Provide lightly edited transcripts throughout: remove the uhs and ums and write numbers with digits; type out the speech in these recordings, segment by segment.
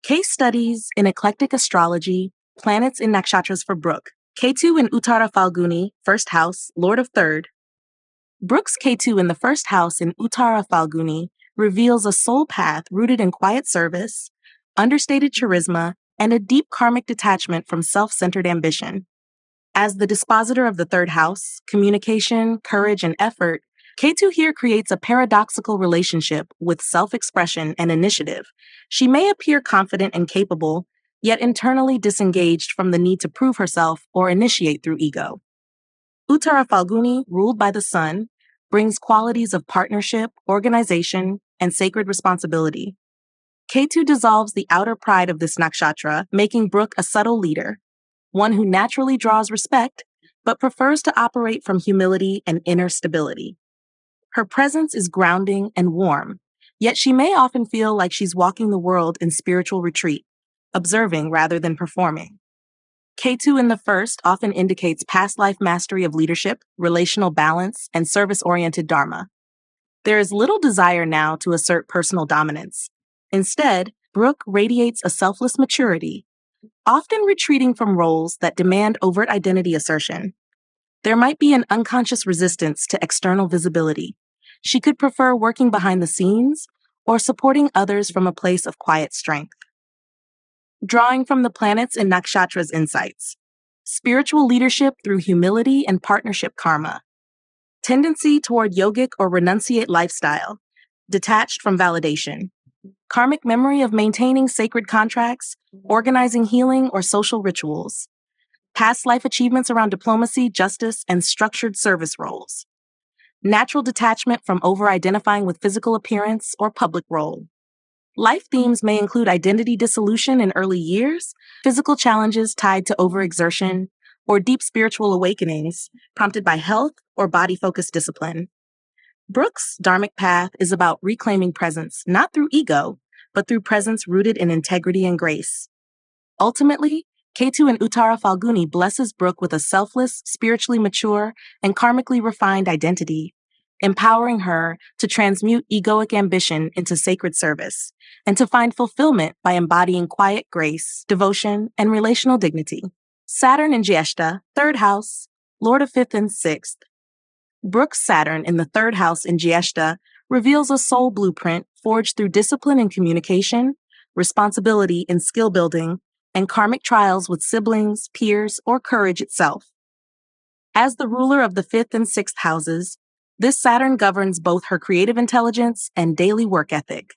Case studies in eclectic astrology, planets in nakshatras for Brooke. Ketu in Uttara Phalguni, first house, lord of third. Brooke's Ketu in the first house in Uttara Phalguni reveals a soul path rooted in quiet service, understated charisma, and a deep karmic detachment from self-centered ambition. As the dispositor of the third house, communication, courage, and effort, Ketu here creates a paradoxical relationship with self-expression and initiative. She may appear confident and capable, yet internally disengaged from the need to prove herself or initiate through ego. Uttara Phalguni, ruled by the sun, brings qualities of partnership, organization, and sacred responsibility. Ketu dissolves the outer pride of this nakshatra, making Brooke a subtle leader, one who naturally draws respect, but prefers to operate from humility and inner stability. Her presence is grounding and warm, yet she may often feel like she's walking the world in spiritual retreat, observing rather than performing. Ketu in the first often indicates past life mastery of leadership, relational balance, and service-oriented dharma. There is little desire now to assert personal dominance. Instead, Brooke radiates a selfless maturity, often retreating from roles that demand overt identity assertion. There might be an unconscious resistance to external visibility. She could prefer working behind the scenes or supporting others from a place of quiet strength. Drawing from the planets in nakshatra's insights. Spiritual leadership through humility and partnership karma. Tendency toward yogic or renunciate lifestyle, detached from validation. Karmic memory of maintaining sacred contracts, organizing healing or social rituals. Past life achievements around diplomacy, justice, and structured service roles. Natural detachment from over-identifying with physical appearance or public role. Life themes may include identity dissolution in early years, physical challenges tied to overexertion, or deep spiritual awakenings prompted by health or body-focused discipline. Brooke's dharmic path is about reclaiming presence, not through ego, but through presence rooted in integrity and grace. Ultimately, Ketu in Uttara Phalguni blesses Brooke with a selfless, spiritually mature, and karmically refined identity, empowering her to transmute egoic ambition into sacred service, and to find fulfillment by embodying quiet grace, devotion, and relational dignity. Saturn in Jyeshta, third house, lord of fifth and sixth. Brooke's Saturn in the third house in Jyeshta reveals a soul blueprint forged through discipline in communication, responsibility in skill building, and karmic trials with siblings, peers, or courage itself. As the ruler of the fifth and sixth houses, this Saturn governs both her creative intelligence and daily work ethic,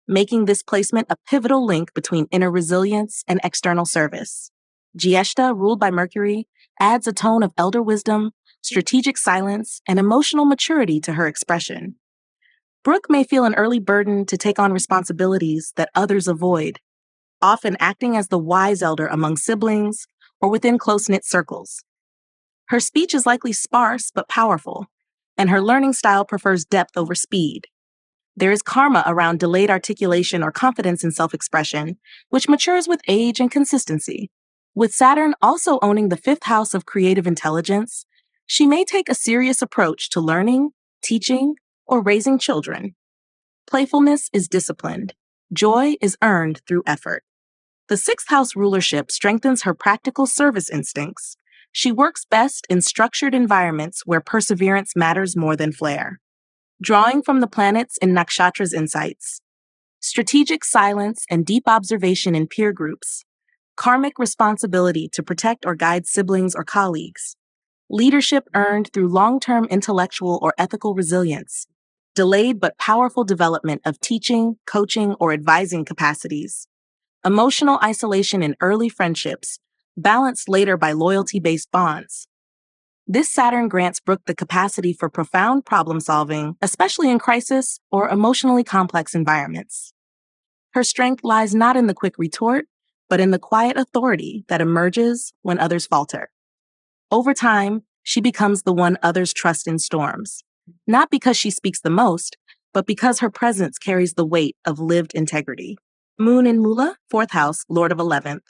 making this placement a pivotal link between inner resilience and external service. Jyeshta, ruled by Mercury, adds a tone of elder wisdom, strategic silence, and emotional maturity to her expression. Brooke may feel an early burden to take on responsibilities that others avoid, often acting as the wise elder among siblings or within close-knit circles. Her speech is likely sparse but powerful, and her learning style prefers depth over speed. There is karma around delayed articulation or confidence in self-expression, which matures with age and consistency. With Saturn also owning the fifth house of creative intelligence, she may take a serious approach to learning, teaching, or raising children. Playfulness is disciplined. Joy is earned through effort. The sixth house rulership strengthens her practical service instincts. She works best in structured environments where perseverance matters more than flair. Drawing from the planets in nakshatra's insights. Strategic silence and deep observation in peer groups. Karmic responsibility to protect or guide siblings or colleagues. Leadership earned through long-term intellectual or ethical resilience. Delayed but powerful development of teaching, coaching, or advising capacities. Emotional isolation in early friendships, balanced later by loyalty-based bonds. This Saturn grants Brooke the capacity for profound problem-solving, especially in crisis or emotionally complex environments. Her strength lies not in the quick retort, but in the quiet authority that emerges when others falter. Over time, she becomes the one others trust in storms, not because she speaks the most, but because her presence carries the weight of lived integrity. Moon in Mula, fourth house, lord of 11th.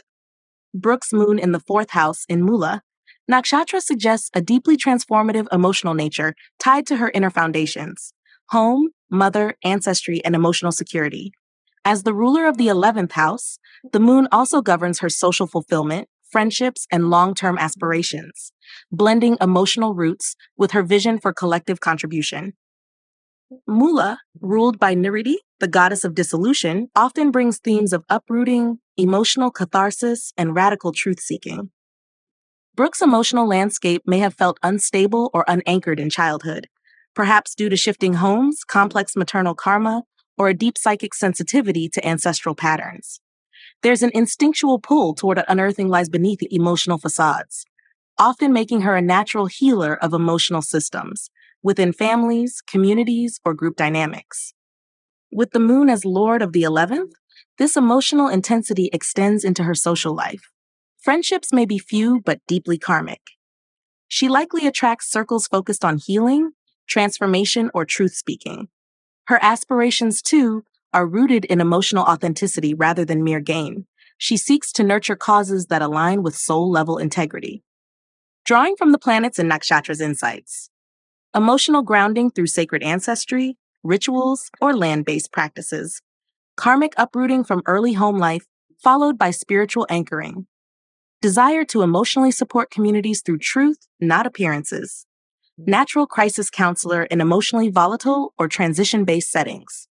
Brooke's moon in the fourth house in Mula, nakshatra suggests a deeply transformative emotional nature tied to her inner foundations: home, mother, ancestry, and emotional security. As the ruler of the 11th house, the moon also governs her social fulfillment, friendships, and long-term aspirations, blending emotional roots with her vision for collective contribution. Mula, ruled by Niridi, the goddess of dissolution, often brings themes of uprooting, emotional catharsis, and radical truth-seeking. Brooke's emotional landscape may have felt unstable or unanchored in childhood, perhaps due to shifting homes, complex maternal karma, or a deep psychic sensitivity to ancestral patterns. There's an instinctual pull toward unearthing lies beneath the emotional facades, often making her a natural healer of emotional systems within families, communities, or group dynamics. With the moon as lord of the 11th, this emotional intensity extends into her social life. Friendships may be few but deeply karmic. She likely attracts circles focused on healing, transformation, or truth speaking. Her aspirations, too, are rooted in emotional authenticity rather than mere gain. She seeks to nurture causes that align with soul-level integrity. Drawing from the planets and nakshatra's insights. Emotional grounding through sacred ancestry, rituals, or land-based practices. Karmic uprooting from early home life, followed by spiritual anchoring. Desire to emotionally support communities through truth, not appearances. Natural crisis counselor in emotionally volatile or transition-based settings.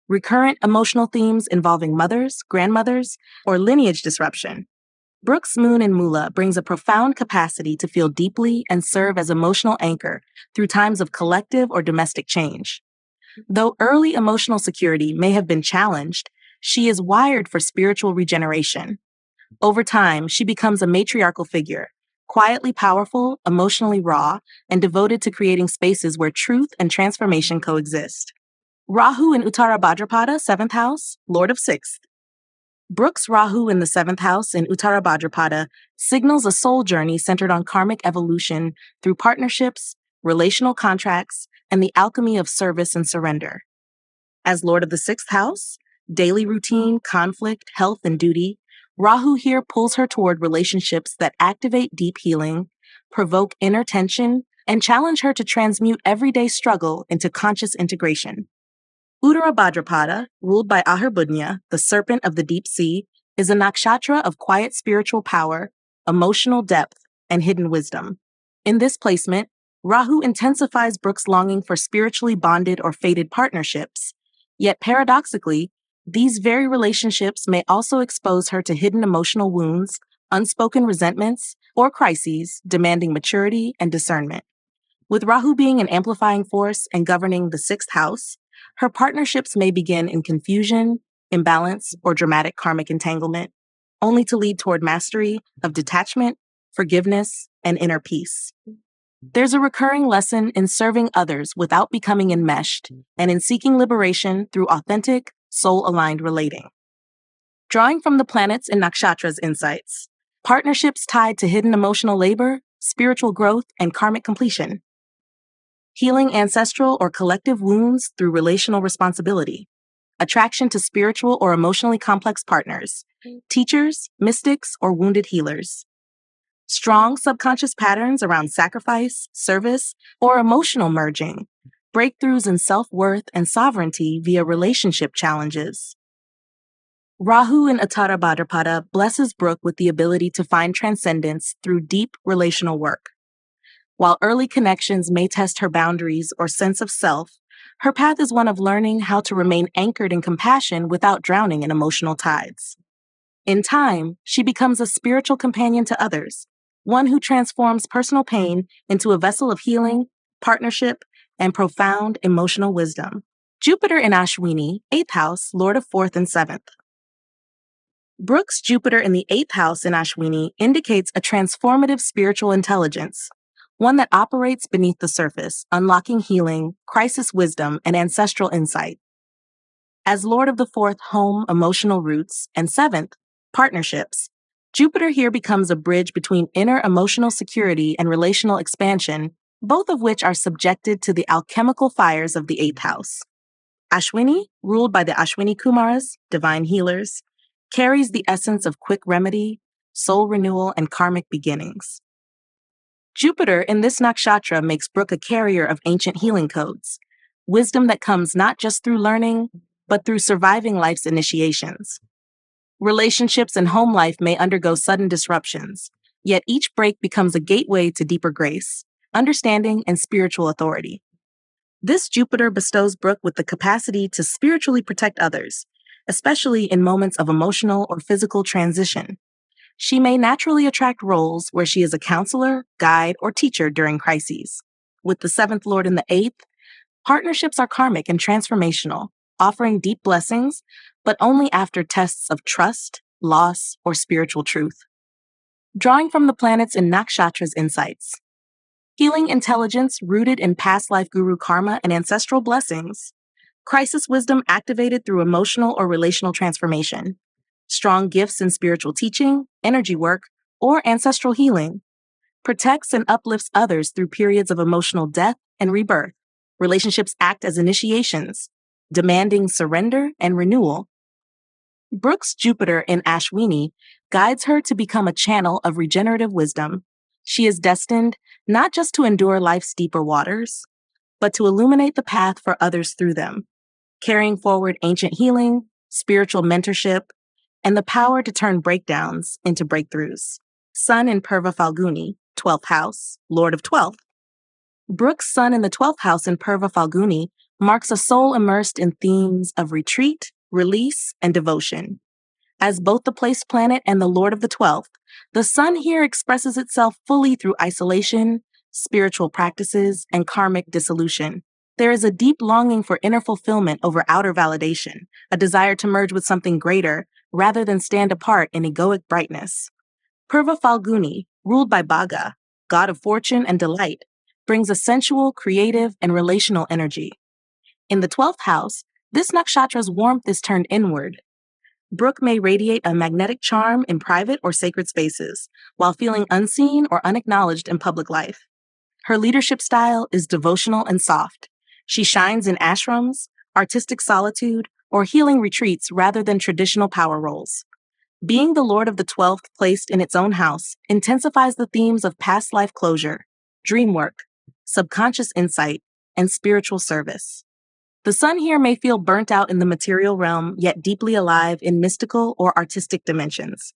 Recurrent emotional themes involving mothers, grandmothers, or lineage disruption. Brooke's moon in Mula brings a profound capacity to feel deeply and serve as emotional anchor through times of collective or domestic change. Though early emotional security may have been challenged, she is wired for spiritual regeneration. Over time, she becomes a matriarchal figure, quietly powerful, emotionally raw, and devoted to creating spaces where truth and transformation coexist. Rahu in Uttara Bhadrapada, 7th house, Lord of 6th. Brooke's Rahu in the 7th house in Uttara Bhadrapada signals a soul journey centered on karmic evolution through partnerships, relational contracts, and the alchemy of service and surrender. As Lord of the 6th house, daily routine, conflict, health, and duty, Rahu here pulls her toward relationships that activate deep healing, provoke inner tension, and challenge her to transmute everyday struggle into conscious integration. Uttara Bhadrapada, ruled by Aharbudnya, the serpent of the deep sea, is a nakshatra of quiet spiritual power, emotional depth, and hidden wisdom. In this placement, Rahu intensifies Brooke's longing for spiritually bonded or fated partnerships. Yet paradoxically, these very relationships may also expose her to hidden emotional wounds, unspoken resentments, or crises demanding maturity and discernment. With Rahu being an amplifying force and governing the 6th house, her partnerships may begin in confusion, imbalance, or dramatic karmic entanglement, only to lead toward mastery of detachment, forgiveness, and inner peace. There's a recurring lesson in serving others without becoming enmeshed, and in seeking liberation through authentic, soul-aligned relating. Drawing from the planets in nakshatra's insights, partnerships tied to hidden emotional labor, spiritual growth, and karmic completion. Healing ancestral or collective wounds through relational responsibility. Attraction to spiritual or emotionally complex partners, teachers, mystics, or wounded healers. Strong subconscious patterns around sacrifice, service, or emotional merging. Breakthroughs in self-worth and sovereignty via relationship challenges. Rahu in Uttara Bhadrapada blesses Brooke with the ability to find transcendence through deep relational work. While early connections may test her boundaries or sense of self, her path is one of learning how to remain anchored in compassion without drowning in emotional tides. In time, she becomes a spiritual companion to others, one who transforms personal pain into a vessel of healing, partnership, and profound emotional wisdom. Jupiter in Ashwini, 8th house, Lord of 4th and 7th. Brooke's Jupiter in the 8th house in Ashwini indicates a transformative spiritual intelligence, one that operates beneath the surface, unlocking healing, crisis wisdom, and ancestral insight. As Lord of the 4th home, emotional roots, and 7th, partnerships, Jupiter here becomes a bridge between inner emotional security and relational expansion, both of which are subjected to the alchemical fires of the 8th house. Ashwini, ruled by the Ashwini Kumaras, divine healers, carries the essence of quick remedy, soul renewal, and karmic beginnings. Jupiter in this nakshatra makes Brooke a carrier of ancient healing codes, wisdom that comes not just through learning, but through surviving life's initiations. Relationships and home life may undergo sudden disruptions, yet each break becomes a gateway to deeper grace, understanding, and spiritual authority. This Jupiter bestows Brooke with the capacity to spiritually protect others, especially in moments of emotional or physical transition. She may naturally attract roles where she is a counselor, guide, or teacher during crises. With the seventh lord in the eighth, partnerships are karmic and transformational, offering deep blessings, but only after tests of trust, loss, or spiritual truth. Drawing from the planets in Nakshatra's insights. Healing intelligence rooted in past life guru karma and ancestral blessings. Crisis wisdom activated through emotional or relational transformation. Strong gifts in spiritual teaching, energy work, or ancestral healing. Protects and uplifts others through periods of emotional death and rebirth. Relationships act as initiations, demanding surrender and renewal. Brooke's Jupiter in Ashwini guides her to become a channel of regenerative wisdom. She is destined not just to endure life's deeper waters, but to illuminate the path for others through them, carrying forward ancient healing, spiritual mentorship, and the power to turn breakdowns into breakthroughs. Sun in Purva Phalguni, 12th house, Lord of 12th. Brooke's Sun in the 12th house in Purva Phalguni marks a soul immersed in themes of retreat, release, and devotion. As both the place planet and the Lord of the 12th, the Sun here expresses itself fully through isolation, spiritual practices, and karmic dissolution. There is a deep longing for inner fulfillment over outer validation, a desire to merge with something greater rather than stand apart in egoic brightness. Purva Phalguni, ruled by Bhaga, god of fortune and delight, brings a sensual, creative, and relational energy. In the 12th house, this nakshatra's warmth is turned inward. Brooke may radiate a magnetic charm in private or sacred spaces, while feeling unseen or unacknowledged in public life. Her leadership style is devotional and soft. She shines in ashrams, artistic solitude, or healing retreats rather than traditional power roles. Being the Lord of the 12th placed in its own house intensifies the themes of past life closure, dream work, subconscious insight, and spiritual service. The Sun here may feel burnt out in the material realm, yet deeply alive in mystical or artistic dimensions.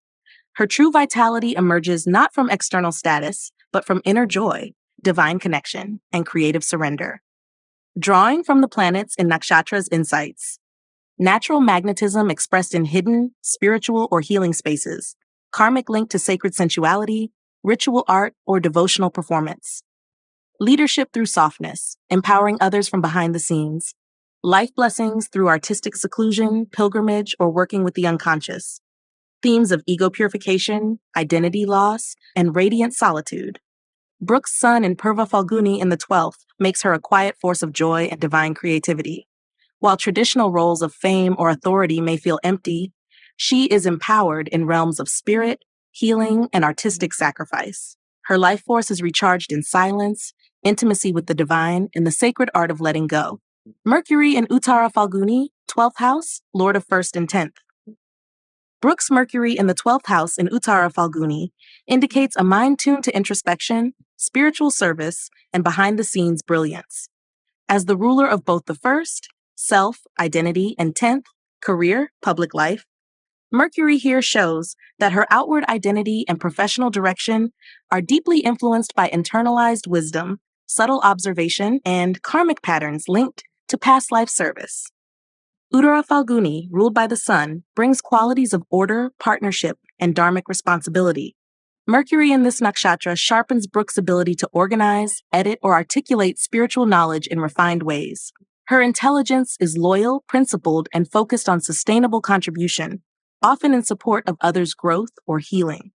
Her true vitality emerges not from external status, but from inner joy, divine connection, and creative surrender. Drawing from the planets in Nakshatra's insights. Natural magnetism expressed in hidden, spiritual, or healing spaces. Karmic link to sacred sensuality, ritual art, or devotional performance. Leadership through softness, empowering others from behind the scenes. Life blessings through artistic seclusion, pilgrimage, or working with the unconscious. Themes of ego purification, identity loss, and radiant solitude. Brooke's Sun in Purva Phalguni in the 12th makes her a quiet force of joy and divine creativity. While traditional roles of fame or authority may feel empty, she is empowered in realms of spirit, healing, and artistic sacrifice. Her life force is recharged in silence, intimacy with the divine, and the sacred art of letting go. Mercury in Uttara Phalguni, 12th house, Lord of 1st and 10th. Brooke's Mercury in the 12th house in Uttara Phalguni indicates a mind tuned to introspection, spiritual service, and behind-the-scenes brilliance. As the ruler of both the 1st, self, identity, and 10th, career, public life, Mercury here shows that her outward identity and professional direction are deeply influenced by internalized wisdom, subtle observation, and karmic patterns linked to past life service. Uttara Phalguni, ruled by the Sun, brings qualities of order, partnership, and dharmic responsibility. Mercury in this nakshatra sharpens Brooke's ability to organize, edit, or articulate spiritual knowledge in refined ways. Her intelligence is loyal, principled, and focused on sustainable contribution, often in support of others' growth or healing.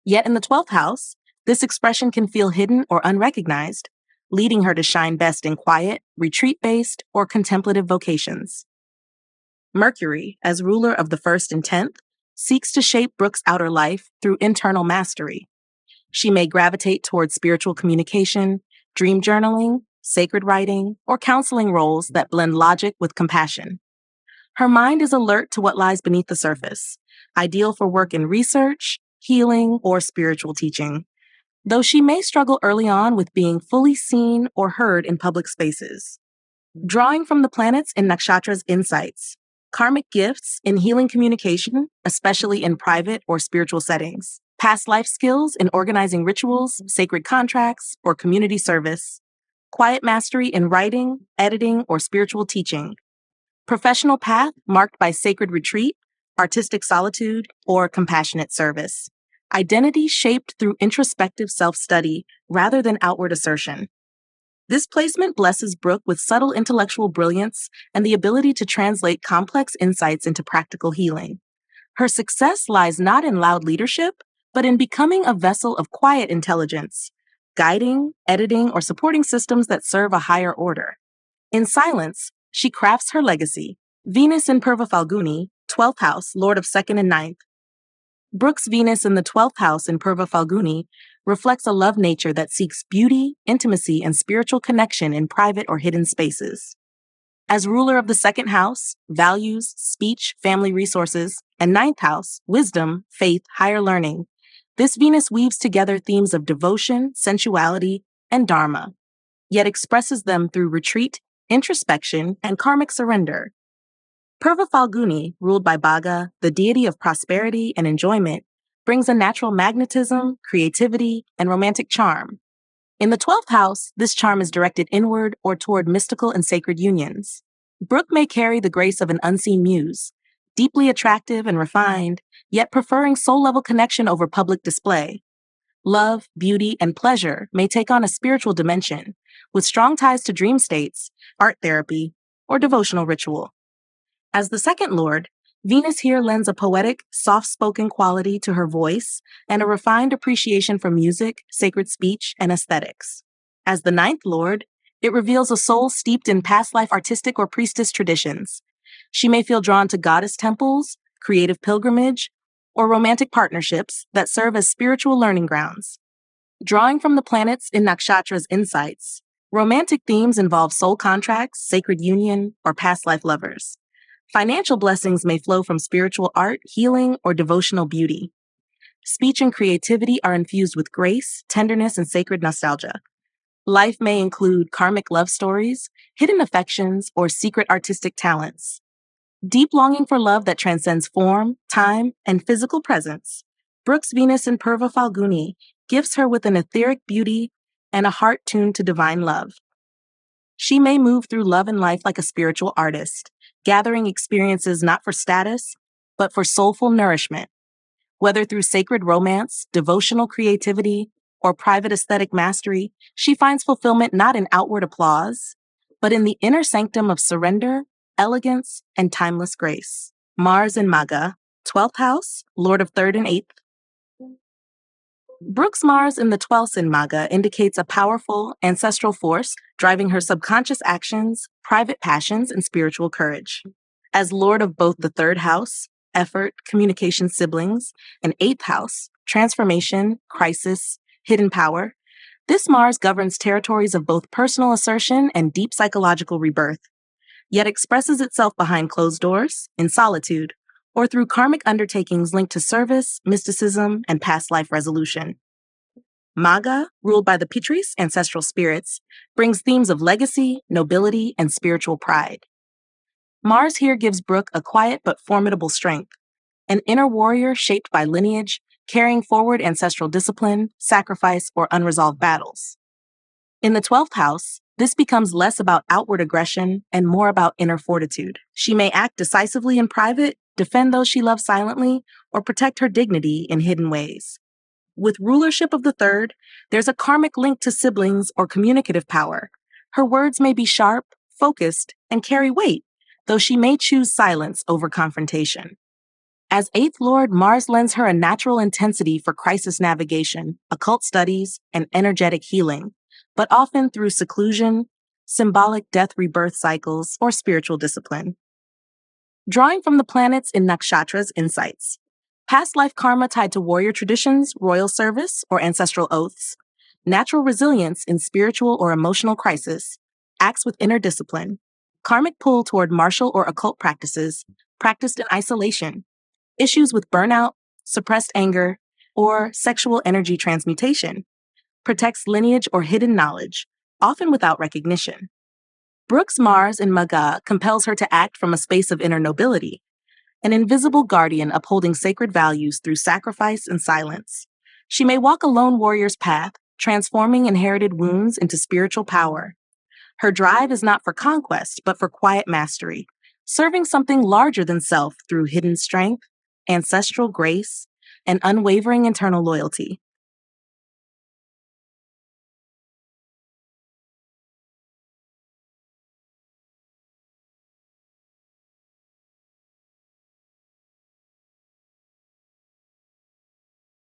Yet in the 12th house, this expression can feel hidden or unrecognized, leading her to shine best in quiet, retreat-based, or contemplative vocations. Mercury, as ruler of the 1st and 10th, seeks to shape Brooke's outer life through internal mastery. She may gravitate towards spiritual communication, dream journaling, sacred writing, or counseling roles that blend logic with compassion. Her mind is alert to what lies beneath the surface, ideal for work in research, healing, or spiritual teaching, though she may struggle early on with being fully seen or heard in public spaces. Drawing from the planets in Nakshatra's insights, karmic gifts in healing communication, especially in private or spiritual settings, past life skills in organizing rituals, sacred contracts, or community service, quiet mastery in writing, editing, or spiritual teaching, professional path marked by sacred retreat, artistic solitude, or compassionate service, identity shaped through introspective self-study rather than outward assertion. This placement blesses Brooke with subtle intellectual brilliance and the ability to translate complex insights into practical healing. Her success lies not in loud leadership, but in becoming a vessel of quiet intelligence, guiding, editing, or supporting systems that serve a higher order. In silence, she crafts her legacy. Venus in Purva Phalguni, 12th house, lord of 2nd and 9th. Brooke's Venus in the 12th house in Purva Phalguni reflects a love nature that seeks beauty, intimacy, and spiritual connection in private or hidden spaces. As ruler of the 2nd house, values, speech, family resources, and 9th house, wisdom, faith, higher learning, this Venus weaves together themes of devotion, sensuality, and dharma, yet expresses them through retreat, introspection, and karmic surrender. Purva Phalguni, ruled by Bhaga, the deity of prosperity and enjoyment, brings a natural magnetism, creativity, and romantic charm. In the 12th house, this charm is directed inward or toward mystical and sacred unions. Brooke may carry the grace of an unseen muse, deeply attractive and refined, yet preferring soul-level connection over public display. Love, beauty, and pleasure may take on a spiritual dimension, with strong ties to dream states, art therapy, or devotional ritual. As the 2nd lord, Venus here lends a poetic, soft-spoken quality to her voice and a refined appreciation for music, sacred speech, and aesthetics. As the 9th lord, it reveals a soul steeped in past life artistic or priestess traditions. She may feel drawn to goddess temples, creative pilgrimage, or romantic partnerships that serve as spiritual learning grounds. Drawing from the planets in Nakshatra's insights, romantic themes involve soul contracts, sacred union, or past life lovers. Financial blessings may flow from spiritual art, healing, or devotional beauty. Speech and creativity are infused with grace, tenderness, and sacred nostalgia. Life may include karmic love stories, hidden affections, or secret artistic talents. Deep longing for love that transcends form, time, and physical presence. Brooke's Venus in Purva Phalguni gifts her with an etheric beauty and a heart tuned to divine love. She may move through love and life like a spiritual artist, gathering experiences not for status, but for soulful nourishment. Whether through sacred romance, devotional creativity, or private aesthetic mastery, she finds fulfillment not in outward applause, but in the inner sanctum of surrender, elegance, and timeless grace. Mars in Magha, 12th house, lord of 3rd and 8th. Brooke's Mars in the 12th in Magha indicates a powerful ancestral force driving her subconscious actions, private passions, and spiritual courage. As lord of both the 3rd house, effort, communication, siblings, and 8th house, transformation, crisis, hidden power, this Mars governs territories of both personal assertion and deep psychological rebirth, yet expresses itself behind closed doors, in solitude, or through karmic undertakings linked to service, mysticism, and past life resolution. Magha, ruled by the Pitris, ancestral spirits, brings themes of legacy, nobility, and spiritual pride. Mars here gives Brooke a quiet but formidable strength, an inner warrior shaped by lineage, carrying forward ancestral discipline, sacrifice, or unresolved battles. In the 12th house, this becomes less about outward aggression and more about inner fortitude. She may act decisively in private, defend those she loves silently, or protect her dignity in hidden ways. With rulership of the 3rd, there's a karmic link to siblings or communicative power. Her words may be sharp, focused, and carry weight, though she may choose silence over confrontation. As 8th Lord, Mars lends her a natural intensity for crisis navigation, occult studies, and energetic healing, but often through seclusion, symbolic death rebirth cycles, or spiritual discipline. Drawing from the planets in Nakshatra's insights, past life karma tied to warrior traditions, royal service, or ancestral oaths, natural resilience in spiritual or emotional crisis, acts with inner discipline, karmic pull toward martial or occult practices, practiced in isolation, issues with burnout, suppressed anger, or sexual energy transmutation, protects lineage or hidden knowledge, often without recognition. Brooke's Mars in Maga compels her to act from a space of inner nobility, an invisible guardian upholding sacred values through sacrifice and silence. She may walk a lone warrior's path, transforming inherited wounds into spiritual power. Her drive is not for conquest, but for quiet mastery, serving something larger than self through hidden strength, ancestral grace, and unwavering internal loyalty.